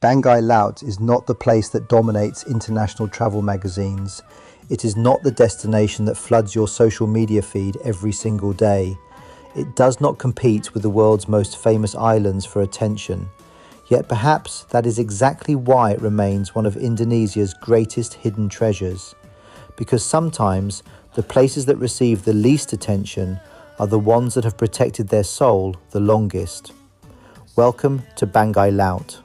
Banggai Laut is not the place that dominates international travel magazines. It is not the destination that floods your social media feed every single day. It does not compete with the world's most famous islands for attention. Yet perhaps that is exactly why it remains one of Indonesia's greatest hidden treasures. Because sometimes the places that receive the least attention are the ones that have protected their soul the longest. Welcome to Banggai Laut,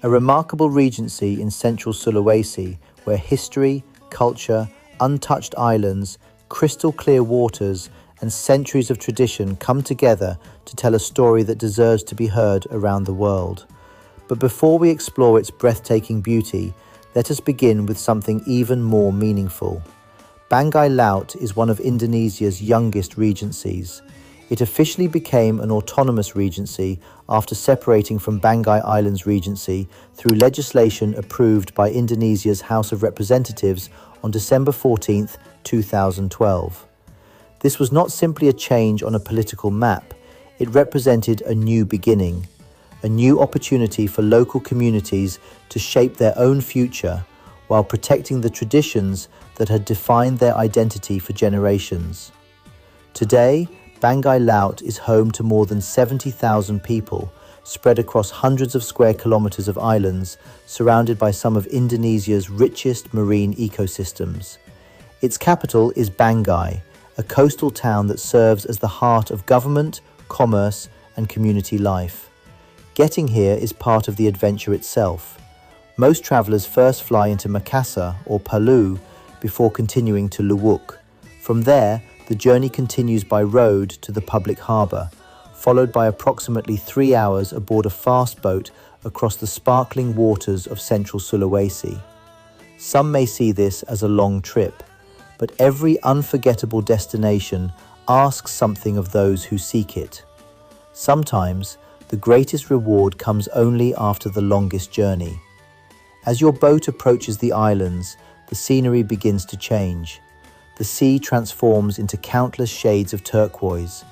a remarkable regency in central Sulawesi where history, culture, untouched islands, crystal clear waters and centuries of tradition come together to tell a story that deserves to be heard around the world. But before we explore its breathtaking beauty, let us begin with something even more meaningful. Banggai Laut is one of Indonesia's youngest regencies. It officially became an autonomous regency after separating from Banggai Islands Regency through legislation approved by Indonesia's House of Representatives on December 14, 2012. This was not simply a change on a political map, it represented a new beginning, a new opportunity for local communities to shape their own future while protecting the traditions that had defined their identity for generations. Today, Banggai Laut is home to more than 70,000 people, spread across hundreds of square kilometers of islands, surrounded by some of Indonesia's richest marine ecosystems. Its capital is Banggai, a coastal town that serves as the heart of government, commerce, and community life. Getting here is part of the adventure itself. Most travelers first fly into Makassar or Palu before continuing to Luwuk. From there, the journey continues by road to the public harbour, followed by approximately 3 hours aboard a fast boat across the sparkling waters of central Sulawesi. Some may see this as a long trip, but every unforgettable destination asks something of those who seek it. Sometimes, the greatest reward comes only after the longest journey. As your boat approaches the islands, the scenery begins to change. The sea transforms into countless shades of turquoise.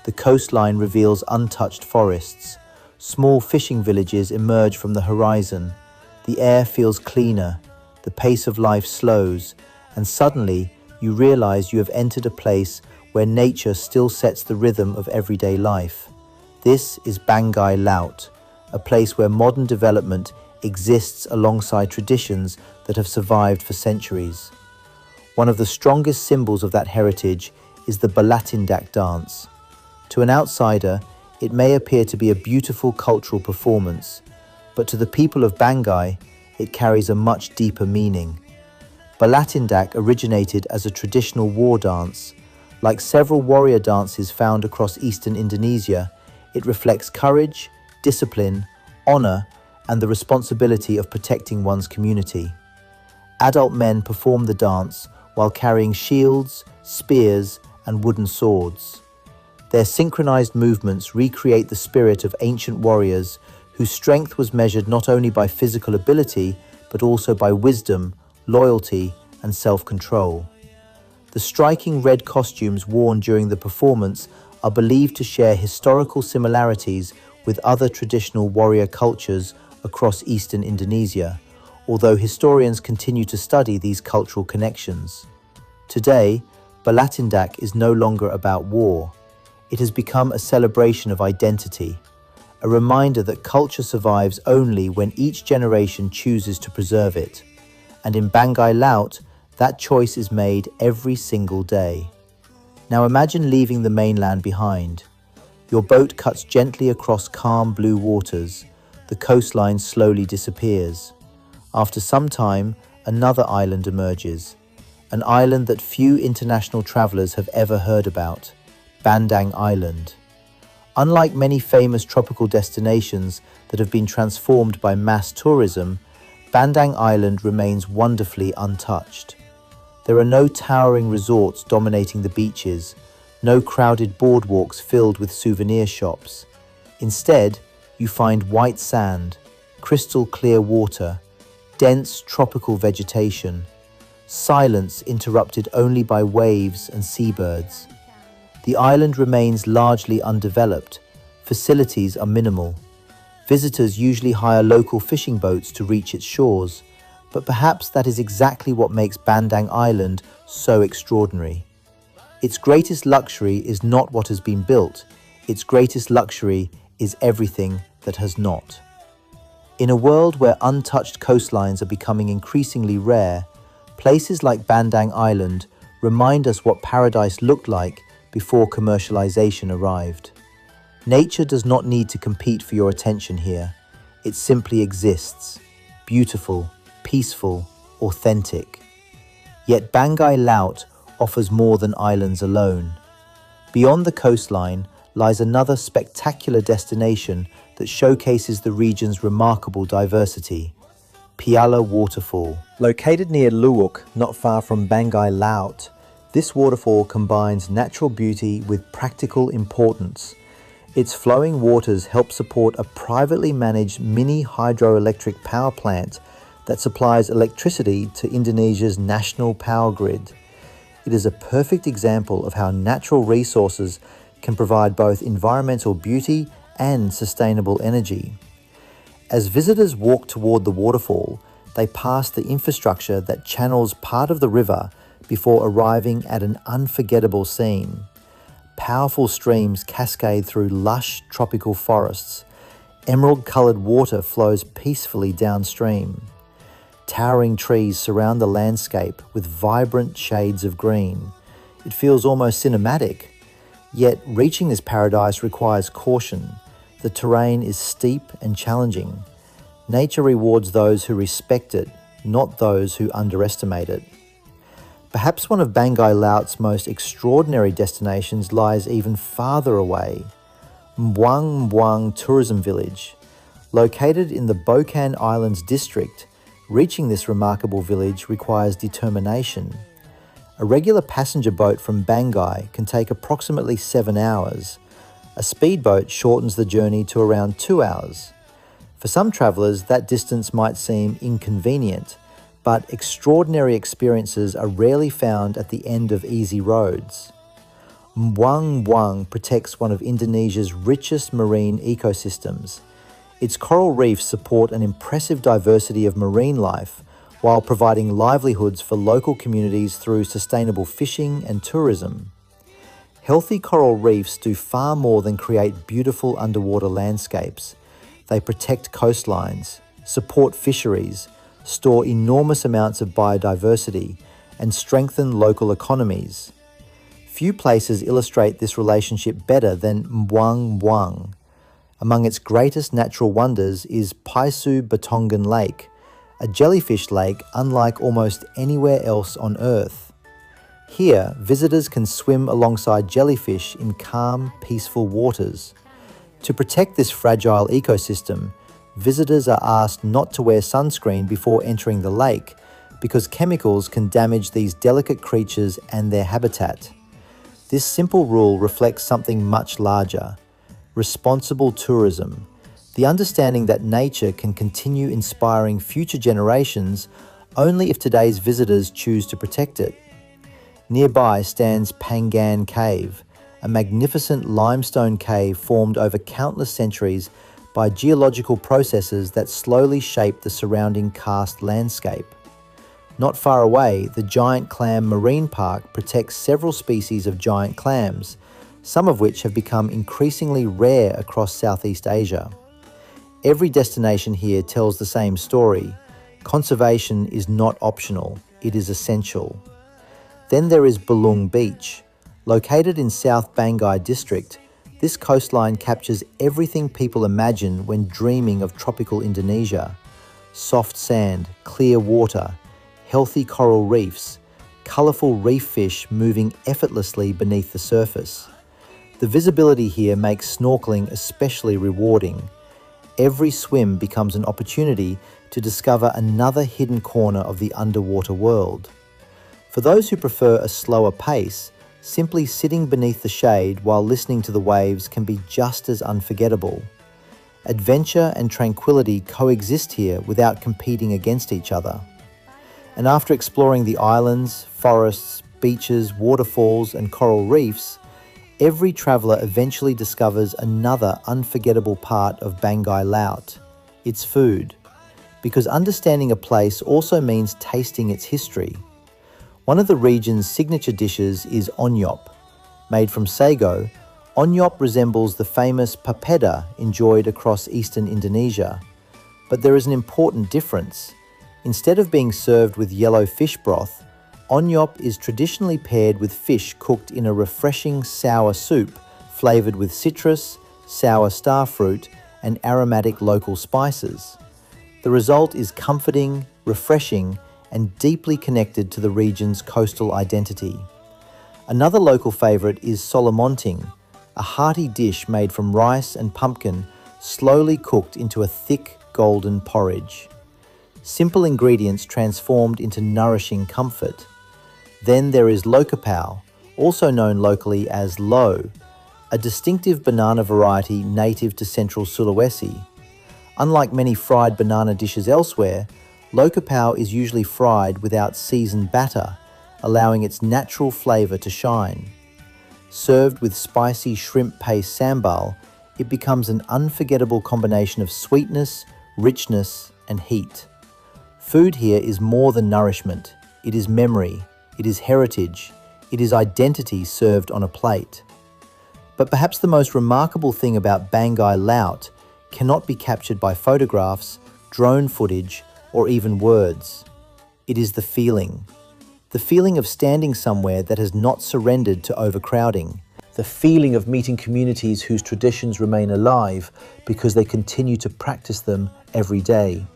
The coastline reveals untouched forests. Small fishing villages emerge from the horizon. The air feels cleaner. The pace of life slows. And suddenly, you realize you have entered a place where nature still sets the rhythm of everyday life. This is Banggai Laut, a place where modern development exists alongside traditions that have survived for centuries. One of the strongest symbols of that heritage is the Balatindak dance. To an outsider, it may appear to be a beautiful cultural performance, but to the people of Banggai, it carries a much deeper meaning. Balatindak originated as a traditional war dance. Like several warrior dances found across Eastern Indonesia, it reflects courage, discipline, honor, and the responsibility of protecting one's community. Adult men perform the dance while carrying shields, spears, and wooden swords. Their synchronized movements recreate the spirit of ancient warriors whose strength was measured not only by physical ability, but also by wisdom, loyalty, and self-control. The striking red costumes worn during the performance are believed to share historical similarities with other traditional warrior cultures across Eastern Indonesia, although historians continue to study these cultural connections. Today, Balatindak is no longer about war. It has become a celebration of identity, a reminder that culture survives only when each generation chooses to preserve it. And in Banggai Laut, that choice is made every single day. Now imagine leaving the mainland behind. Your boat cuts gently across calm blue waters. The coastline slowly disappears. After some time, another island emerges, an island that few international travelers have ever heard about, Bandang Island. Unlike many famous tropical destinations that have been transformed by mass tourism, Bandang Island remains wonderfully untouched. There are no towering resorts dominating the beaches, no crowded boardwalks filled with souvenir shops. Instead, you find white sand, crystal clear water, dense tropical vegetation, silence interrupted only by waves and seabirds. The island remains largely undeveloped. Facilities are minimal. Visitors usually hire local fishing boats to reach its shores, but perhaps that is exactly what makes Bandang Island so extraordinary. Its greatest luxury is not what has been built, its greatest luxury is everything that has not. In a world where untouched coastlines are becoming increasingly rare, places like Bandang Island remind us what paradise looked like before commercialization arrived. Nature does not need to compete for your attention here. It simply exists, beautiful, peaceful, authentic. Yet Banggai Laut offers more than islands alone. Beyond the coastline lies another spectacular destination that showcases the region's remarkable diversity, Piala Waterfall. Located near Luwuk, not far from Banggai Laut, this waterfall combines natural beauty with practical importance. Its flowing waters help support a privately managed mini hydroelectric power plant that supplies electricity to Indonesia's national power grid. It is a perfect example of how natural resources can provide both environmental beauty and sustainable energy. As visitors walk toward the waterfall, they pass the infrastructure that channels part of the river before arriving at an unforgettable scene. Powerful streams cascade through lush tropical forests. Emerald-colored water flows peacefully downstream. Towering trees surround the landscape with vibrant shades of green. It feels almost cinematic. Yet reaching this paradise requires caution. The terrain is steep and challenging. Nature rewards those who respect it, not those who underestimate it. Perhaps one of Banggai Laut's most extraordinary destinations lies even farther away, Mbuang Mbuang Tourism Village. Located in the Bokan Islands district, reaching this remarkable village requires determination. A regular passenger boat from Banggai can take approximately 7 hours. A speedboat shortens the journey to around 2 hours. For some travellers, that distance might seem inconvenient, but extraordinary experiences are rarely found at the end of easy roads. Mbuang Mbuang protects one of Indonesia's richest marine ecosystems. Its coral reefs support an impressive diversity of marine life, while providing livelihoods for local communities through sustainable fishing and tourism. Healthy coral reefs do far more than create beautiful underwater landscapes. They protect coastlines, support fisheries, store enormous amounts of biodiversity, and strengthen local economies. Few places illustrate this relationship better than Mbuang Mbuang. Among its greatest natural wonders is Paisu Batongan Lake, a jellyfish lake unlike almost anywhere else on Earth. Here, visitors can swim alongside jellyfish in calm, peaceful waters. To protect this fragile ecosystem, visitors are asked not to wear sunscreen before entering the lake because chemicals can damage these delicate creatures and their habitat. This simple rule reflects something much larger: responsible tourism, the understanding that nature can continue inspiring future generations only if today's visitors choose to protect it. Nearby stands Pangan Cave, a magnificent limestone cave formed over countless centuries by geological processes that slowly shape the surrounding karst landscape. Not far away, the Giant Clam Marine Park protects several species of giant clams, some of which have become increasingly rare across Southeast Asia. Every destination here tells the same story. Conservation is not optional, it is essential. Then there is Balung Beach. Located in South Banggai district, this coastline captures everything people imagine when dreaming of tropical Indonesia. Soft sand, clear water, healthy coral reefs, colourful reef fish moving effortlessly beneath the surface. The visibility here makes snorkeling especially rewarding. Every swim becomes an opportunity to discover another hidden corner of the underwater world. For those who prefer a slower pace, simply sitting beneath the shade while listening to the waves can be just as unforgettable. Adventure and tranquility coexist here without competing against each other. And after exploring the islands, forests, beaches, waterfalls, and coral reefs, Every traveller eventually discovers another unforgettable part of Banggai Laut, its food, because understanding a place also means tasting its history. One of the region's signature dishes is onyop. Made from sago, onyop resembles the famous papeda enjoyed across Eastern Indonesia. But there is an important difference. Instead of being served with yellow fish broth, onyop is traditionally paired with fish cooked in a refreshing sour soup flavoured with citrus, sour starfruit, and aromatic local spices. The result is comforting, refreshing, and deeply connected to the region's coastal identity. Another local favourite is solomonting, a hearty dish made from rice and pumpkin slowly cooked into a thick golden porridge. Simple ingredients transformed into nourishing comfort. Then there is lokapau, also known locally as lo, a distinctive banana variety native to central Sulawesi. Unlike many fried banana dishes elsewhere, lokapau is usually fried without seasoned batter, allowing its natural flavour to shine. Served with spicy shrimp paste sambal, it becomes an unforgettable combination of sweetness, richness, and heat. Food here is more than nourishment. It is memory, it is heritage, it is identity served on a plate. But perhaps the most remarkable thing about Banggai Laut cannot be captured by photographs, drone footage, or even words. It is the feeling. The feeling of standing somewhere that has not surrendered to overcrowding. The feeling of meeting communities whose traditions remain alive because they continue to practice them every day.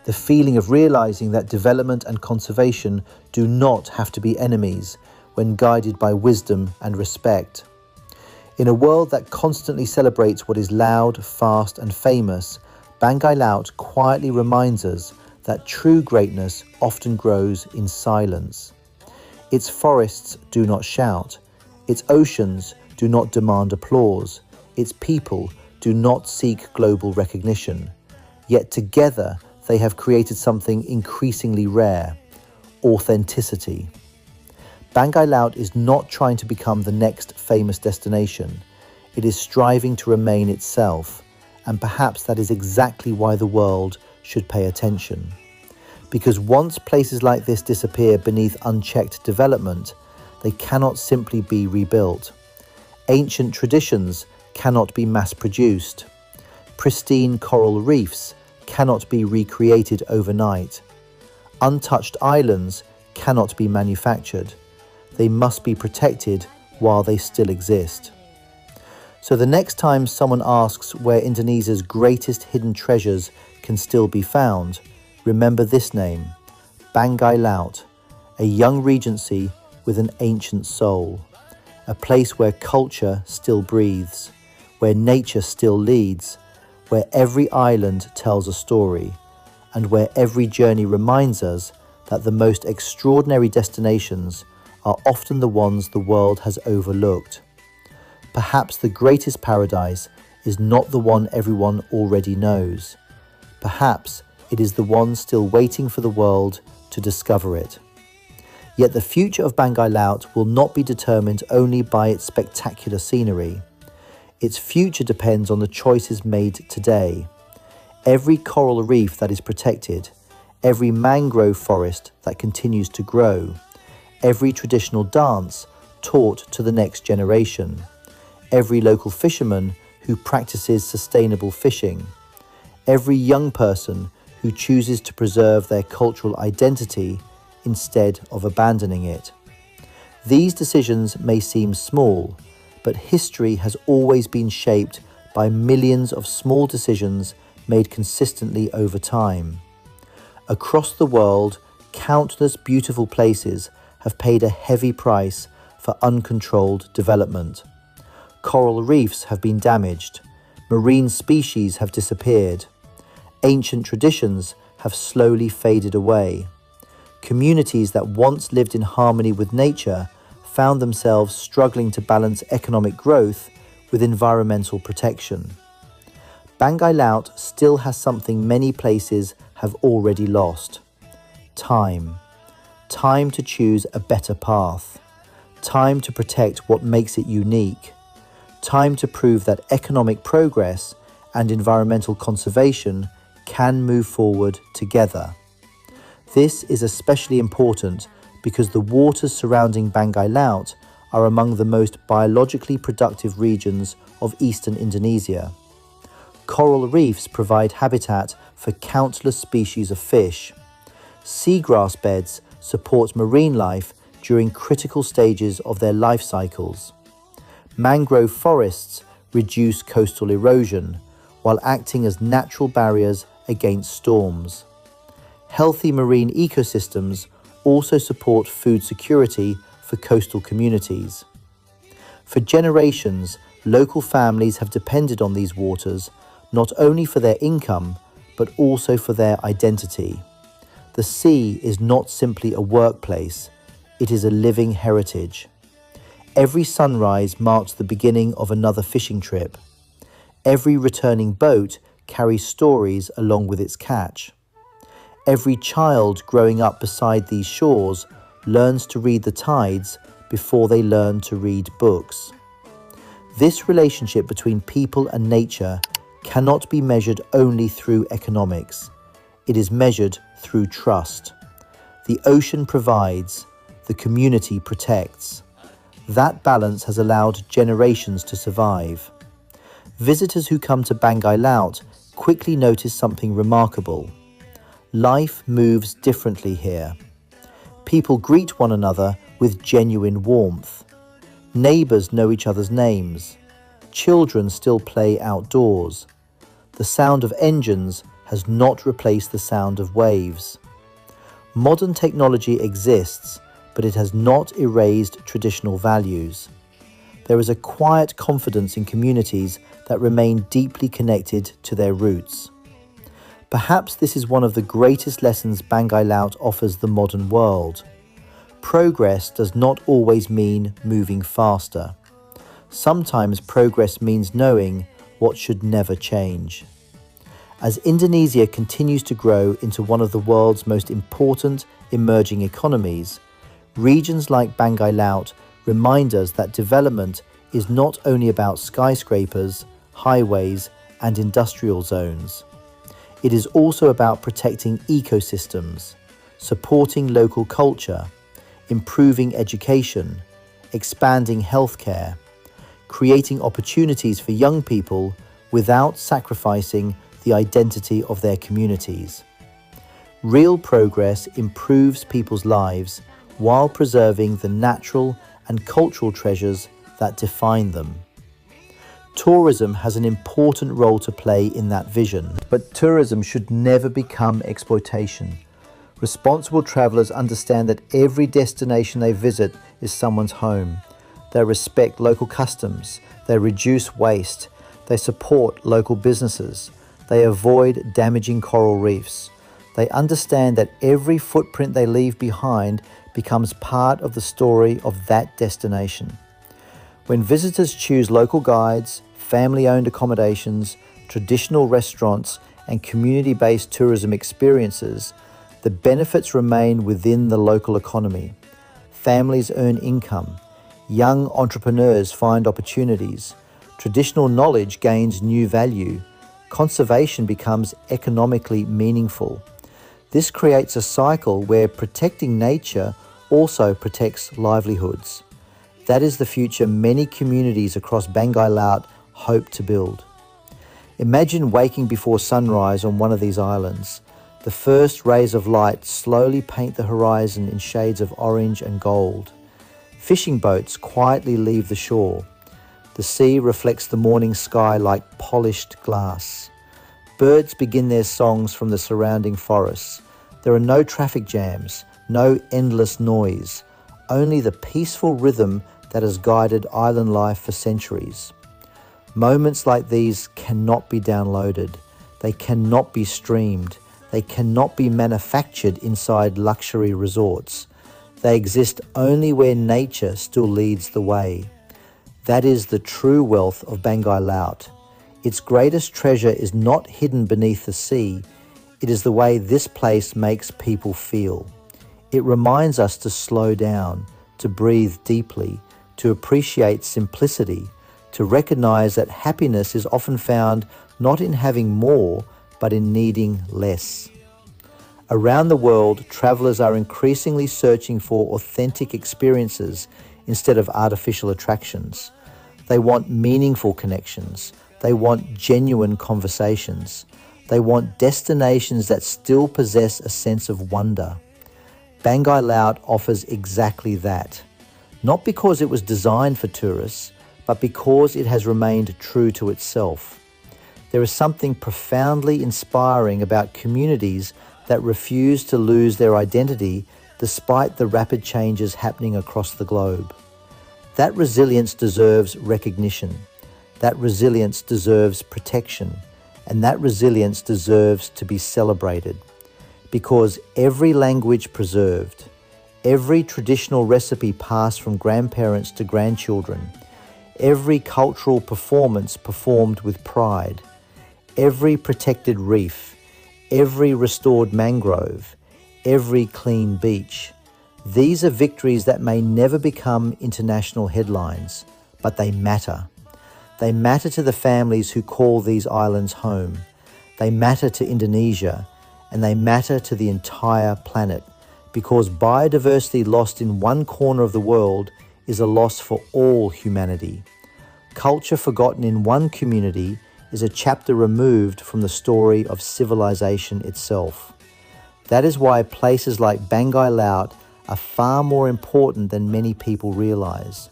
The feeling of realizing that development and conservation do not have to be enemies when guided by wisdom and respect. In a world that constantly celebrates what is loud, fast, and famous, Banggai Laut quietly reminds us that true greatness often grows in silence. Its forests do not shout, its oceans do not demand applause, its people do not seek global recognition. Yet together they have created something increasingly rare: authenticity. Banggai Laut is not trying to become the next famous destination. It is striving to remain itself, and perhaps that is exactly why the world should pay attention. Because once places like this disappear beneath unchecked development, they cannot simply be rebuilt. Ancient traditions cannot be mass-produced. Pristine coral reefs cannot be recreated overnight. Untouched islands cannot be manufactured. They must be protected while they still exist. So the next time someone asks where Indonesia's greatest hidden treasures can still be found, remember this name: Banggai Laut, a young regency with an ancient soul, a place where culture still breathes, where nature still leads, where every island tells a story, and where every journey reminds us that the most extraordinary destinations are often the ones the world has overlooked. Perhaps the greatest paradise is not the one everyone already knows. Perhaps it is the one still waiting for the world to discover it. Yet the future of Banggai Laut will not be determined only by its spectacular scenery. Its future depends on the choices made today. Every coral reef that is protected, every mangrove forest that continues to grow, every traditional dance taught to the next generation, every local fisherman who practices sustainable fishing, every young person who chooses to preserve their cultural identity instead of abandoning it. These decisions may seem small, but history has always been shaped by millions of small decisions made consistently over time. Across the world, countless beautiful places have paid a heavy price for uncontrolled development. Coral reefs have been damaged, marine species have disappeared, ancient traditions have slowly faded away. Communities that once lived in harmony with nature found themselves struggling to balance economic growth with environmental protection. Banggai Laut still has something many places have already lost: time. Time to choose a better path. Time to protect what makes it unique. time to prove that economic progress and environmental conservation can move forward together. This is especially important because the waters surrounding Banggai Laut are among the most biologically productive regions of Eastern Indonesia. Coral reefs provide habitat for countless species of fish. Seagrass beds support marine life during critical stages of their life cycles. Mangrove forests reduce coastal erosion while acting as natural barriers against storms. Healthy marine ecosystems also support food security for coastal communities. For generations, local families have depended on these waters not only for their income, but also for their identity. The sea is not simply a workplace, it is a living heritage. Every sunrise marks the beginning of another fishing trip. Every returning boat carries stories along with its catch. Every child growing up beside these shores learns to read the tides before they learn to read books. This relationship between people and nature cannot be measured only through economics. It is measured through trust. The ocean provides, the community protects. That balance has allowed generations to survive. Visitors who come to Banggai Laut quickly notice something remarkable. Life moves differently here. People greet one another with genuine warmth. Neighbors know each other's names. Children still play outdoors. The sound of engines has not replaced the sound of waves. Modern technology exists, but it has not erased traditional values. There is a quiet confidence in communities that remain deeply connected to their roots. Perhaps this is one of the greatest lessons Banggai Laut offers the modern world. Progress does not always mean moving faster. Sometimes progress means knowing what should never change. As Indonesia continues to grow into one of the world's most important emerging economies, regions like Banggai Laut remind us that development is not only about skyscrapers, highways, and industrial zones. It is also about protecting ecosystems, supporting local culture, improving education, expanding healthcare, creating opportunities for young people without sacrificing the identity of their communities. Real progress improves people's lives while preserving the natural and cultural treasures that define them. Tourism has an important role to play in that vision, but tourism should never become exploitation. Responsible travelers understand that every destination they visit is someone's home. They respect local customs, they reduce waste, they support local businesses, they avoid damaging coral reefs. They understand that every footprint they leave behind becomes part of the story of that destination. When visitors choose local guides, family-owned accommodations, traditional restaurants, and community-based tourism experiences, the benefits remain within the local economy. Families earn income, young entrepreneurs find opportunities, traditional knowledge gains new value, conservation becomes economically meaningful. This creates a cycle where protecting nature also protects livelihoods. That is the future many communities across Banggai Laut hope to build. Imagine waking before sunrise on one of these islands. The first rays of light slowly paint the horizon in shades of orange and gold. Fishing boats quietly leave the shore. The sea reflects the morning sky like polished glass. Birds begin their songs from the surrounding forests. There are no traffic jams, no endless noise, only the peaceful rhythm that has guided island life for centuries. Moments like these cannot be downloaded. They cannot be streamed. They cannot be manufactured inside luxury resorts. They exist only where nature still leads the way. That is the true wealth of Banggai Laut. Its greatest treasure is not hidden beneath the sea. It is the way this place makes people feel. It reminds us to slow down, to breathe deeply, to appreciate simplicity, to recognize that happiness is often found not in having more, but in needing less. Around the world, travelers are increasingly searching for authentic experiences instead of artificial attractions. They want meaningful connections. They want genuine conversations. They want destinations that still possess a sense of wonder. Banggai Laut offers exactly that. Not because it was designed for tourists, but because it has remained true to itself. There is something profoundly inspiring about communities that refuse to lose their identity despite the rapid changes happening across the globe. That resilience deserves recognition. That resilience deserves protection. And that resilience deserves to be celebrated. Because every language preserved, every traditional recipe passed from grandparents to grandchildren, every cultural performance performed with pride, every protected reef, every restored mangrove, every clean beach. These are victories that may never become international headlines, but they matter. They matter to the families who call these islands home. They matter to Indonesia, and they matter to the entire planet, because biodiversity lost in one corner of the world is a loss for all humanity. Culture forgotten in one community is a chapter removed from the story of civilization itself. That is why places like Banggai Laut are far more important than many people realize.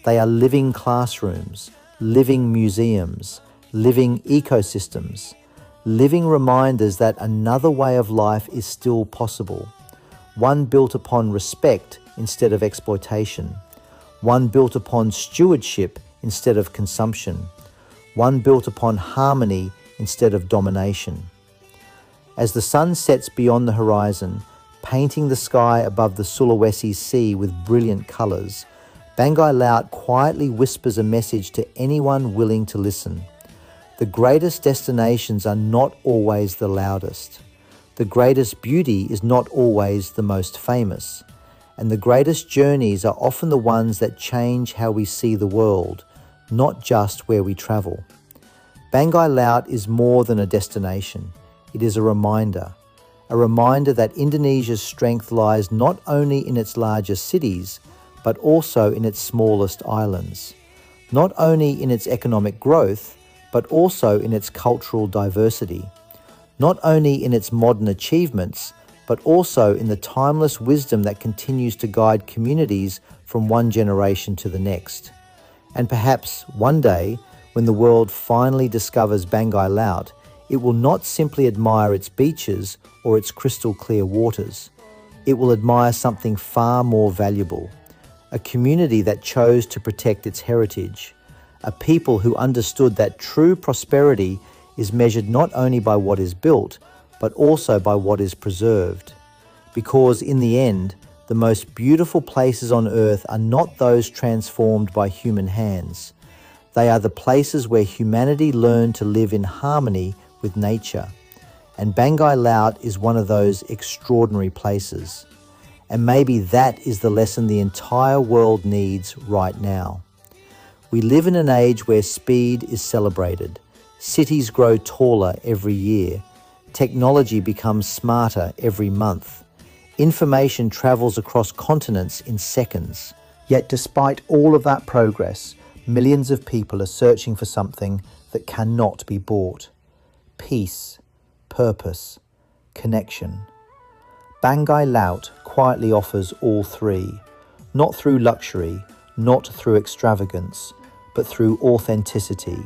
They are living classrooms, living museums, living ecosystems, living reminders that another way of life is still possible. One built upon respect instead of exploitation. One built upon stewardship instead of consumption. One built upon harmony instead of domination. As the sun sets beyond the horizon, painting the sky above the Sulawesi Sea with brilliant colours, Banggai Laut quietly whispers a message to anyone willing to listen. The greatest destinations are not always the loudest. The greatest beauty is not always the most famous. And the greatest journeys are often the ones that change how we see the world, not just where we travel. Banggai Laut is more than a destination. It is a reminder that Indonesia's strength lies not only in its largest cities, but also in its smallest islands. Not only in its economic growth, but also in its cultural diversity. Not only in its modern achievements, but also in the timeless wisdom that continues to guide communities from one generation to the next. And perhaps one day, when the world finally discovers Banggai Laut, it will not simply admire its beaches or its crystal clear waters. It will admire something far more valuable, a community that chose to protect its heritage, a people who understood that true prosperity is measured not only by what is built, but also by what is preserved. Because in the end, the most beautiful places on earth are not those transformed by human hands. They are the places where humanity learned to live in harmony with nature. And Banggai Laut is one of those extraordinary places. And maybe that is the lesson the entire world needs right now. We live in an age where speed is celebrated. Cities grow taller every year. Technology becomes smarter every month. Information travels across continents in seconds. Yet despite all of that progress, millions of people are searching for something that cannot be bought. Peace, purpose, connection. Banggai Laut quietly offers all three, not through luxury, not through extravagance, but through authenticity.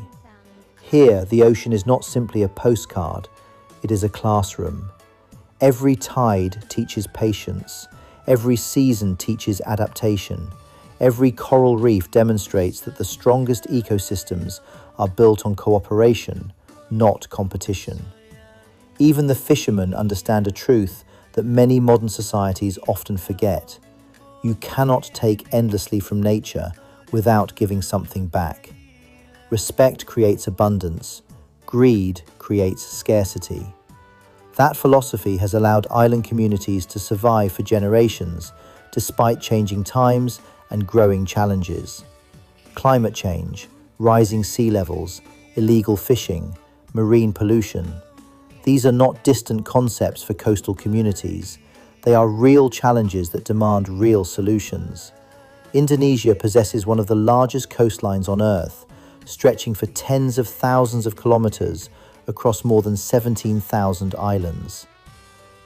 Here, the ocean is not simply a postcard, it is a classroom. Every tide teaches patience, every season teaches adaptation, every coral reef demonstrates that the strongest ecosystems are built on cooperation, not competition. Even the fishermen understand a truth that many modern societies often forget. You cannot take endlessly from nature without giving something back. Respect creates abundance. Greed creates scarcity. That philosophy has allowed island communities to survive for generations despite changing times and growing challenges. Climate change, rising sea levels, illegal fishing, marine pollution. These are not distant concepts for coastal communities. They are real challenges that demand real solutions. Indonesia possesses one of the largest coastlines on Earth, stretching for tens of thousands of kilometers across more than 17,000 islands.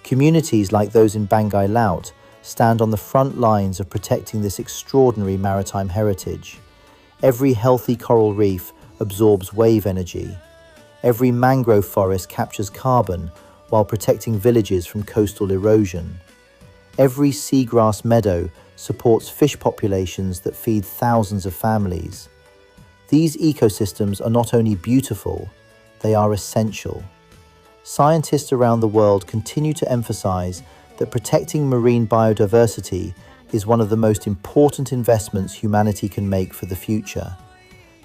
Communities like those in Banggai Laut stand on the front lines of protecting this extraordinary maritime heritage. Every healthy coral reef absorbs wave energy. Every mangrove forest captures carbon while protecting villages from coastal erosion. Every seagrass meadow supports fish populations that feed thousands of families. These ecosystems are not only beautiful, they are essential. Scientists around the world continue to emphasize that protecting marine biodiversity is one of the most important investments humanity can make for the future,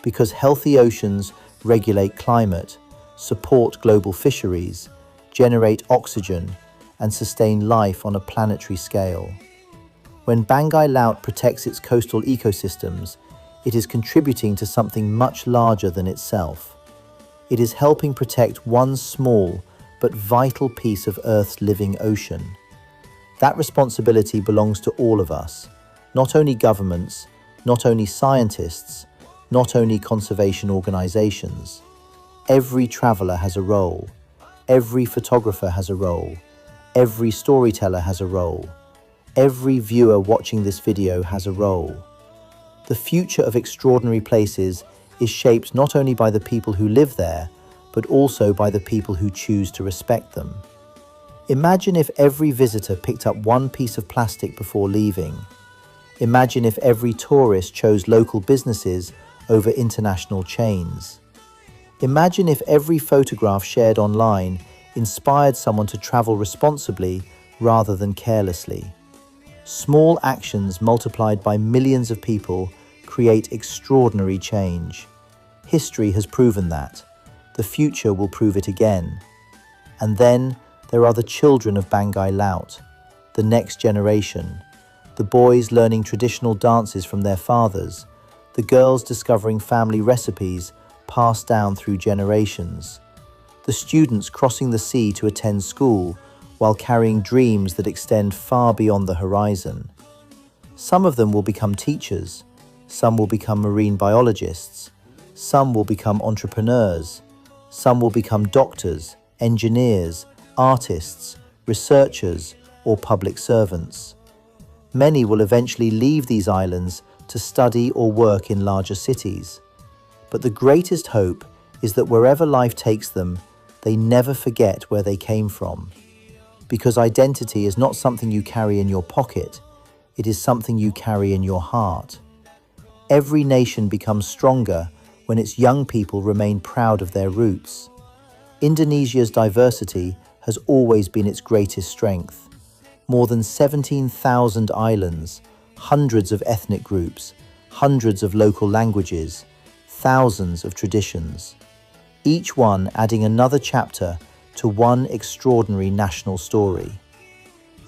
because healthy oceans regulate climate, support global fisheries, generate oxygen, and sustain life on a planetary scale. When Banggai Laut protects its coastal ecosystems, it is contributing to something much larger than itself. It is helping protect one small but vital piece of Earth's living ocean. That responsibility belongs to all of us, not only governments, not only scientists, not only conservation organizations. Every traveler has a role. Every photographer has a role. Every storyteller has a role. Every viewer watching this video has a role. The future of extraordinary places is shaped not only by the people who live there, but also by the people who choose to respect them. Imagine if every visitor picked up one piece of plastic before leaving. Imagine if every tourist chose local businesses over international chains. Imagine if every photograph shared online inspired someone to travel responsibly rather than carelessly. Small actions multiplied by millions of people create extraordinary change. History has proven that. The future will prove it again. And then there are the children of Banggai Laut, the next generation, the boys learning traditional dances from their fathers, the girls discovering family recipes passed down through generations, the students crossing the sea to attend school while carrying dreams that extend far beyond the horizon. Some of them will become teachers, some will become marine biologists, some will become entrepreneurs, some will become doctors, engineers, artists, researchers, or public servants. Many will eventually leave these islands to study or work in larger cities. But the greatest hope is that wherever life takes them, they never forget where they came from. Because identity is not something you carry in your pocket, it is something you carry in your heart. Every nation becomes stronger when its young people remain proud of their roots. Indonesia's diversity has always been its greatest strength. More than 17,000 islands, hundreds of ethnic groups, hundreds of local languages, thousands of traditions, each one adding another chapter to one extraordinary national story.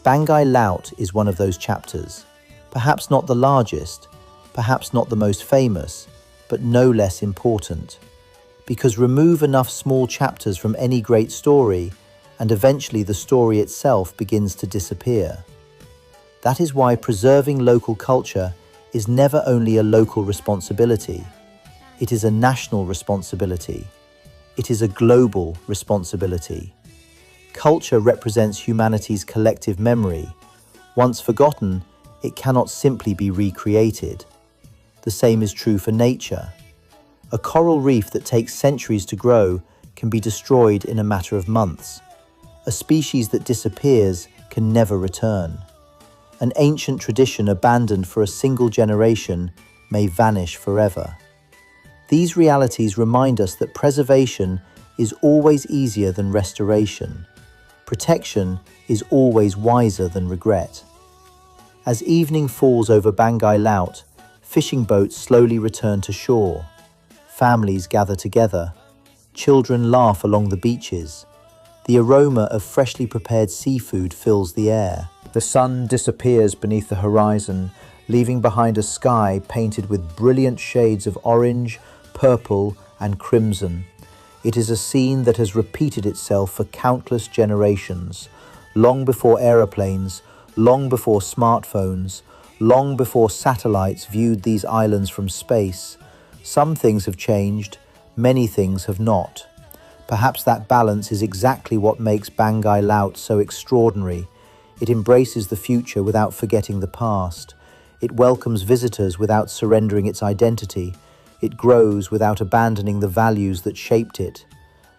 Banggai Laut is one of those chapters, perhaps not the largest, perhaps not the most famous, but no less important. Because remove enough small chapters from any great story, and eventually the story itself begins to disappear. That is why preserving local culture is never only a local responsibility. It is a national responsibility. It is a global responsibility. Culture represents humanity's collective memory. Once forgotten, it cannot simply be recreated. The same is true for nature. A coral reef that takes centuries to grow can be destroyed in a matter of months. A species that disappears can never return. An ancient tradition abandoned for a single generation may vanish forever. These realities remind us that preservation is always easier than restoration. Protection is always wiser than regret. As evening falls over Banggai Laut, fishing boats slowly return to shore. Families gather together. Children laugh along the beaches. The aroma of freshly prepared seafood fills the air. The sun disappears beneath the horizon, leaving behind a sky painted with brilliant shades of orange, purple, and crimson. It is a scene that has repeated itself for countless generations, long before aeroplanes, long before smartphones, long before satellites viewed these islands from space. Some things have changed, many things have not. Perhaps that balance is exactly what makes Banggai Laut so extraordinary. It embraces the future without forgetting the past. It welcomes visitors without surrendering its identity. It grows without abandoning the values that shaped it.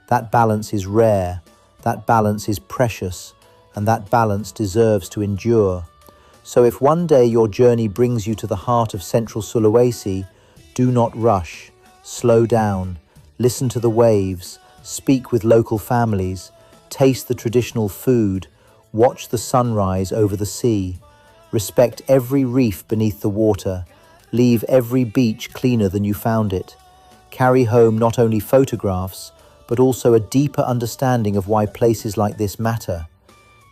That balance is rare, that balance is precious, and that balance deserves to endure. So if one day your journey brings you to the heart of central Sulawesi, do not rush, slow down, listen to the waves, speak with local families, taste the traditional food, watch the sunrise over the sea, respect every reef beneath the water, leave every beach cleaner than you found it. Carry home not only photographs, but also a deeper understanding of why places like this matter.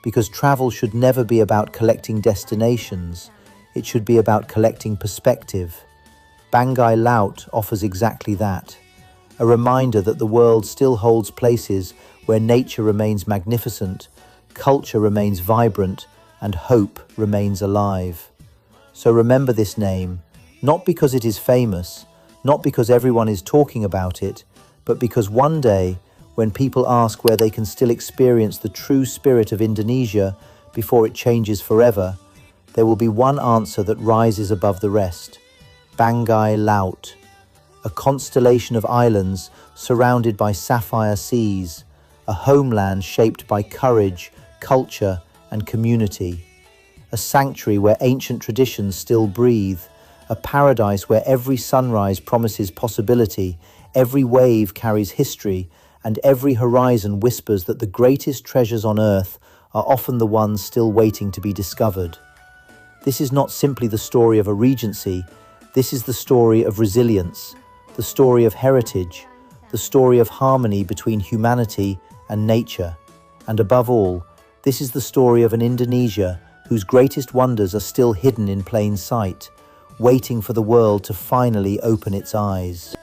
Because travel should never be about collecting destinations, it should be about collecting perspective. Banggai Laut offers exactly that. A reminder that the world still holds places where nature remains magnificent, culture remains vibrant, and hope remains alive. So remember this name, not because it is famous, not because everyone is talking about it, but because one day, when people ask where they can still experience the true spirit of Indonesia before it changes forever, there will be one answer that rises above the rest: Banggai Laut, a constellation of islands surrounded by sapphire seas, a homeland shaped by courage, culture, and community, a sanctuary where ancient traditions still breathe, a paradise where every sunrise promises possibility, every wave carries history, and every horizon whispers that the greatest treasures on earth are often the ones still waiting to be discovered. This is not simply the story of a regency, this is the story of resilience, the story of heritage, the story of harmony between humanity and nature, and above all, this is the story of an Indonesia whose greatest wonders are still hidden in plain sight, waiting for the world to finally open its eyes.